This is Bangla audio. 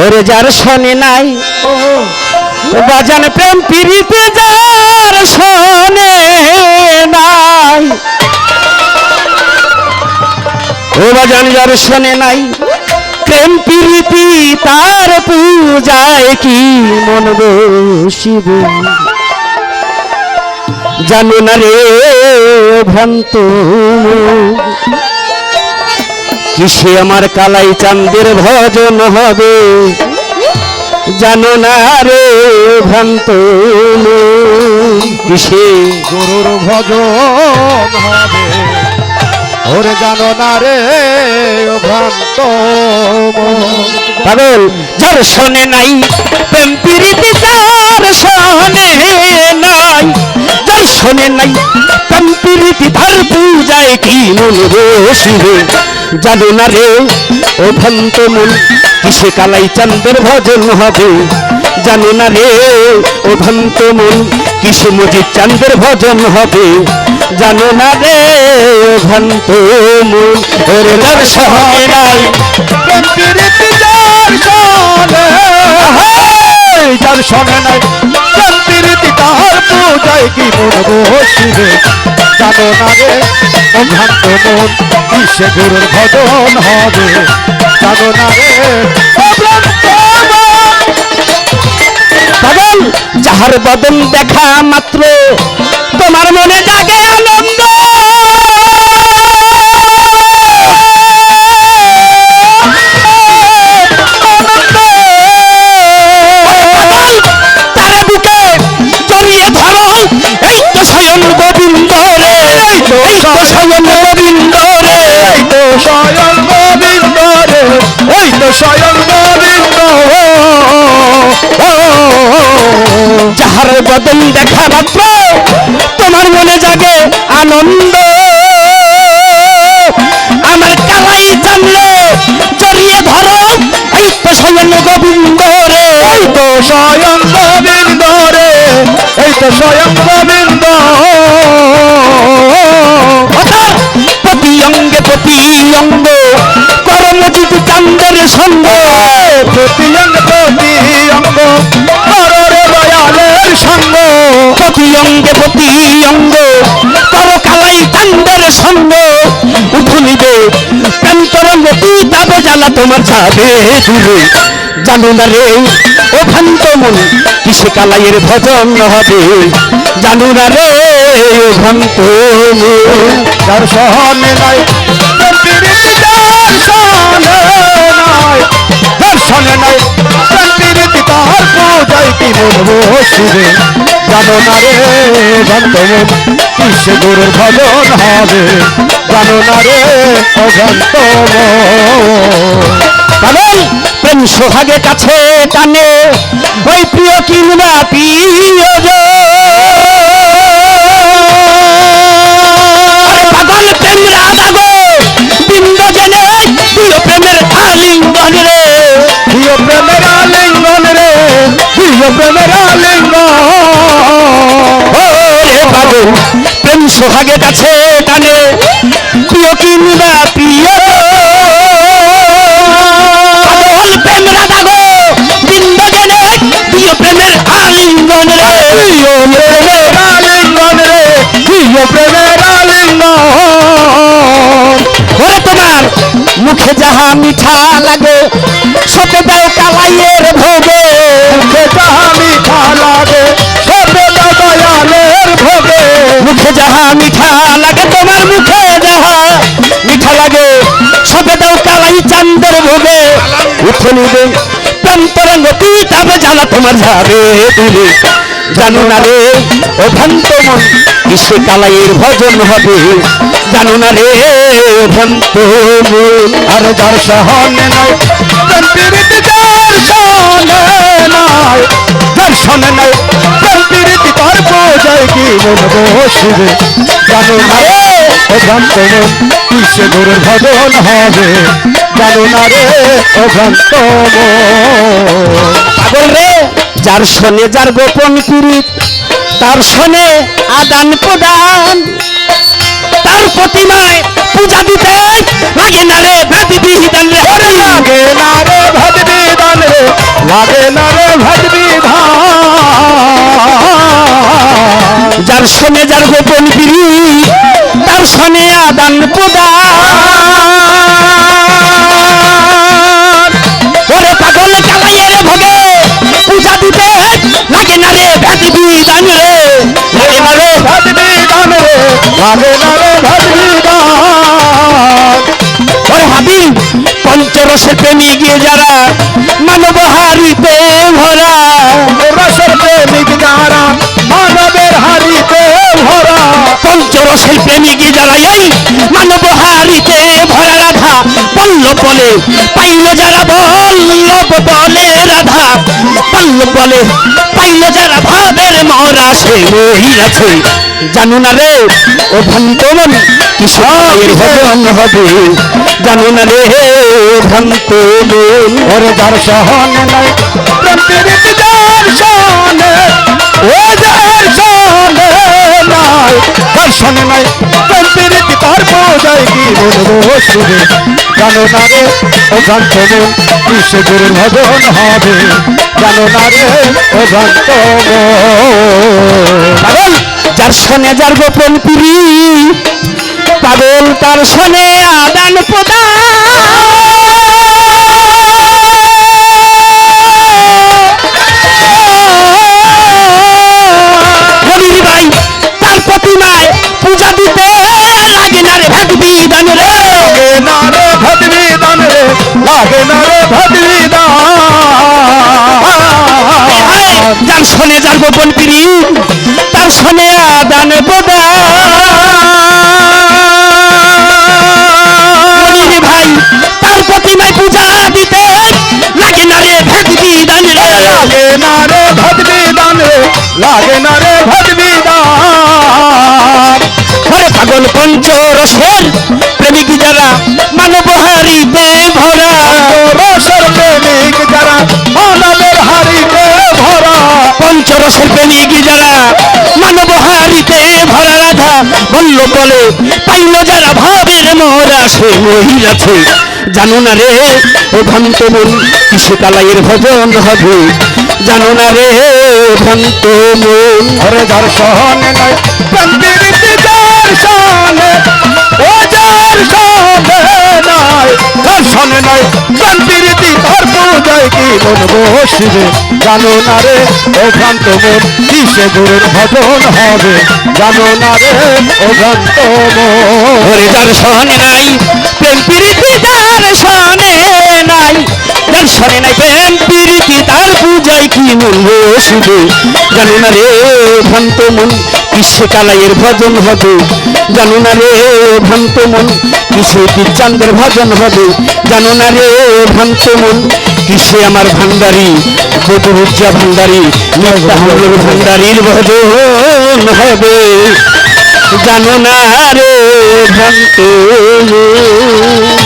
ওরে যার শোনে নাই বাজান প্রেম প্রীতি যার শোনে নাই, ও বাজান যার শোনে নাই প্রেম প্রীতি তার পূজায় কি মন বসিব। জানো না রে ভ্রান্ত কিসে আমার কালাই চাঁদের ভজন হবে। জানো না রে ভ্রান্ত কিসে গুরুর ভজন হবে। ওরে জানো না রে ভ্রান্ত পাগল যার শোনে নাই প্রেম প্রীতি যার শোনে নাই, যার শোনে নাই প্রেম প্রীতি তার পূজায় কি মন বসিবে। জানো না রে ও ভ্রান্ত মন কিসে কালাই চাঁদের ভজন হবে। জানো না রে ও ভ্রান্ত মন কিসে মজিদ চাঁদের ভজন হবে। জানো না রে ও ভ্রান্ত মন ওরে যার শোনে নাই প্রেম প্রীতি যার শোনে, যার শোনে নাই প্রেম প্রীতি তার পূজায় কি মন বসিবে। জানো না রে ও ভ্রান্ত মন কিসে গুরুর ভজন হবে। জানো না রে ও ভ্রান্ত মন। পাগল যাহার বদন দেখা মাত্র তোমার মনে জাগে আনন্দ, তারে বুকে জড়িয়ে ধরো এই তো স্বয়ং গোবিন্দ রে, এই তো স্বয়ং গোবিন্দ রে, এই তো স্বয়ং গোবিন্দ রে, ওই তো স্বয়ং গোবিন্দ। যাহার বদন দেখা মাত্র তোমার মনে জাগে আনন্দ, আমার কালাই জানলে জড়িয়ে ধরো এই তো স্বয়ং গোবিন্দ রে, এই তো স্বয়ং গোবিন্দ রে, এই তো স্বয়ং গোবিন্দ। প্রতি অঙ্গে প্রতি অঙ্গ কর্মজিৎ চান্দের সঙ্গ, প্রতি অঙ্গ প্রতি অঙ্গ করো রে দয়ালের সঙ্গ। প্রতি অঙ্গে প্রতি অঙ্গ কর কালাই চান্দের সঙ্গ। উঠুনিবে প্রান্তরঙ্গ পিতাবে জ্বালা তোমার যাবে দূরে। জানো না রে ও ভ্রান্ত মন কিসে কালাইয়ের ভজন হবে। জানো না রে ও ভ্রান্ত মন যার সহনে নাই প্রেম প্রীতি যার সহনে নাই, যার সহনে নাই প্রেম প্রীতি তার পূজায় কি মন বসিবে। জানো না রে ভ্রান্ত মন কিসে গুরুর ভজন হবে। জানো না রে ও ভ্রান্ত মন। পাগল প্রেম সোহাগে কাছে টানে ওই প্রিয় কিংবা প্রিয়জন, পাগল প্রেম রাধা গো বৃন্দ জেনে প্রিয় প্রেমের আলিঙ্গন রে, প্রিয় প্রেমের আলিঙ্গন রে, প্রিয় প্রেমের আলিঙ্গন। ও রে পাগল প্রেম সোহাগে কাছে টানে প্রিয় কিংবা প্রিয়, পাগল প্রেম রাধা গো বৃন্দ জেনে প্রিয় প্রেমের আলিঙ্গন রে, প্রিয় প্রেমের আলিঙ্গন রে, প্রিয় প্রেমের আলিঙ্গন। ওরে তোমার মুখে যাহা মিঠা লাগে সতে দাও কালাইয়ের ভোগে, মুখে যাহা মিঠা লাগে সতে দাও দয়ালের ভোগে। মুখে যাহা মিঠা লাগে তোমার মুখে যাহা মিঠা লাগে সতে দাও কালাই চাঁদের ভোগে। উঠে নিবে প্রান্তরঙ্গ পিতাবে জ্বালা তোমার যাবে তুলে। জানো না রে ও ভ্রান্ত মন কিসে কালাইয়ের ভজন হবে। জানো না রে ও ভ্রান্ত মন আর যার সহনে নাই প্রেম প্রীতি যার সহনে নাই, যার সহনে নাই প্রেম প্রীতি তার পূজায় কি মন বসিবে। জানো না রে ও ভ্রান্ত মন কিসে গুরুর ভজন হবে। জানো না রে ও ভ্রান্ত মন। পাগল রে যার শোনে যার গোপন পীড়িত তার শোনে আদান প্রদান, তার প্রতিমায় পূজা দিতে লাগে না রে ব্যতি বিধান রে। লাগে না না রে ভেদ বিধান যার শোনে যার গোপন পিড়ি তার শোনে আদান প্রদান। ওরে পাগল কালাইয়ের ভোগে পূজা দিতে লাগে না রে ভেদ বিধান রে, লাগে না রে ভেদ বিধান রে লাগে না রে ভেদ বিধান ওরে হাবিব পঞ্চরসের প্রেমী গিয়ে যারা মানবহারিতে ভরা, রসের প্রেমিক যারা মানবের হারিতে ভরা পঞ্চরসের প্রেমী গিয়ে যারা এই মানবহারিতে ভরা রাধা পল্লব বলে পাইল যারা বল্লভ বলে রাধা পল্লব বলে পাইল যারা ভাবের মরা সে মহিলাছে। জানো না রে ও ভ্রান্ত মন কিশোরের ভজন হবে, জানো না রে ভ্রান্ত মন। ওরে যার সহন নাই প্রেম প্রীতি যার সনে ও যার সনে নাই তার সনে নাই প্রেম প্রীতি তার পূজায় কি মন বসবে। জানো না রে ও ভ্রান্ত মন কিসে গুরুর ভজন হবে, জানো না রে ও ভ্রান্ত মন। পাগল যার শোনে যার গোপন পিড়ি পাগল তার শোনে আদান প্রদান। ভাই তার প্রতিমায় পূজা দিতে লাগে না রে ভেদ বিধান রে, লাগে না রে ভেদ বিধান রে লাগে না রে ভেদ বিধান যার শোনে যার গোপন পিড়ি তার শোনে আদান প্রদান। ভাই তার প্রতিমায় পূজা দিতে লাগে না রে ভেদ বিধান রে, লাগে না রে ভেদ বিধান রে লাগে না রে ভেদ বিধান ওরে পাগল পঞ্চরসের প্রেমিক যারা মানবহারিতে ভরা, রসের প্রেমিক যারা মানবের হারিতে ভরা পঞ্চরসের প্রেমিক যারা মানবহারিতে ভরা রাধা বল্লভ বলে পাইল যারা ভাবের মরা সে মহিলাছে। জানো না রে ও ভ্রান্ত মন কিসে কালাইয়ের ভজন হবে, জানো না রে ভ্রান্ত মন। ওরে যার সহনে নাই প্রেম প্রীতি যার সনে ও যার সনে নাই যার সনে নাই প্রেম প্রীতি তার পূজায় কি মন বসবে। জানো না রে ও ভ্রান্ত মন কিসে গুরুর ভজন হবে, জানো না রে ও ভ্রান্ত মন। ওরে যার শোনে নাই প্রেম প্রীতি তার শোনে নাই, যার শোনে নাই প্রেম প্রীতি তার পূজায় কি মন বসবে। জানো না রে ভ্রান্ত মন কিসে কালাইয়ের ভজন হবে, জানো না রে ভ্রান্ত মন কিসে চান্দের ভজন হবে, জানো না রে ভ্রান্ত মন কিসে আমার ভান্ডারি বদরুজ্জা ভান্ডারি মিফতাহুল ভান্ডারির ভজন হবে, জানো না রে ভ্রান্ত মন।